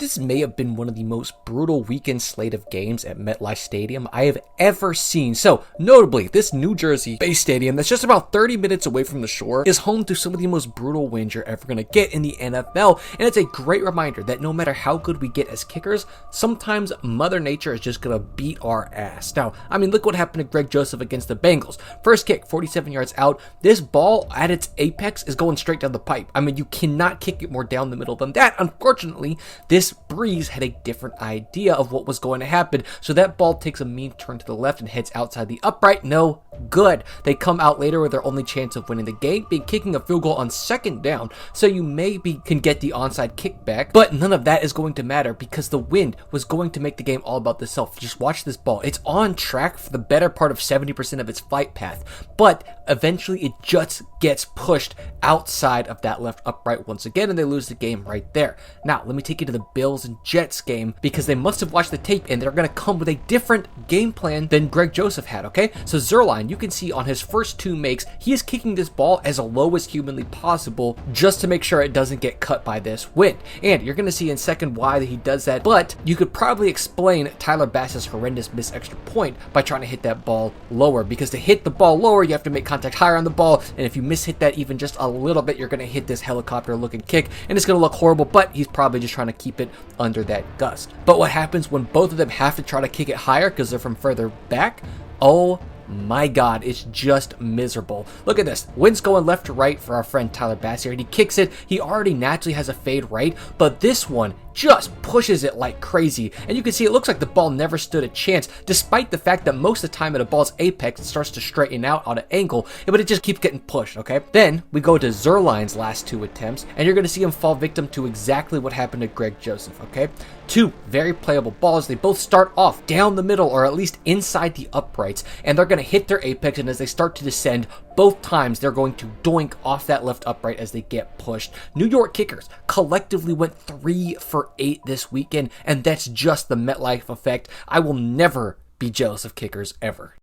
This may have been one of the most brutal weekend slate of games at MetLife Stadium I have ever seen. So, notably, this New Jersey-based stadium that's just about 30 minutes away from the shore is home to some of the most brutal wins you're ever going to get in the NFL, and it's a great reminder that no matter how good we get as kickers, sometimes Mother Nature is just going to beat our ass. Now, I mean, look what happened to Greg Joseph against the Bengals. First kick, 47 yards out. This ball at its apex is going straight down the pipe. I mean, you cannot kick it more down the middle than that. Unfortunately, this Breeze had a different idea of what was going to happen, so that ball takes a mean turn to the left and heads outside the upright. No good. They come out later with their only chance of winning the game, being kicking a field goal on second down, so you maybe can get the onside kick back, but none of that is going to matter because the wind was going to make the game all about the self. Just watch this ball. It's on track for the better part of 70% of its flight path, but eventually it just gets pushed outside of that left upright once again, and they lose the game right there. Now, let me take you to the Bills and Jets game, because they must have watched the tape and they're going to come with a different game plan than Greg Joseph had, okay? So Zuerlein, you can see on his first two makes, he is kicking this ball as low as humanly possible just to make sure it doesn't get cut by this wind. And you're going to see in second why that he does that, but you could probably explain Tyler Bass's horrendous missed extra point by trying to hit that ball lower, because to hit the ball lower, you have to make contact higher on the ball, and if you miss-hit that even just a little bit, you're going to hit this helicopter-looking kick, and it's going to look horrible, but he's probably just trying to keep it under that gust. But what happens when both of them have to try to kick it higher because they're from further back? Oh my God, it's just miserable. Look at this. Wind's going left to right for our friend Tyler Bass here, and he kicks it. He already naturally has a fade right, but this one just pushes it like crazy, and you can see it looks like the ball never stood a chance, despite the fact that most of the time at a ball's apex it starts to straighten out on an angle, but it just keeps getting pushed, okay? Then we go to Zuerlein's last two attempts, and you're going to see him fall victim to exactly what happened to Greg Joseph, okay? Two very playable balls. They both start off down the middle, or at least inside the uprights, and they're going to hit their apex, and as they start to descend, both times they're going to doink off that left upright as they get pushed. New York kickers collectively went 3 for 8 this weekend, and that's just the MetLife effect. I will never be jealous of kickers ever.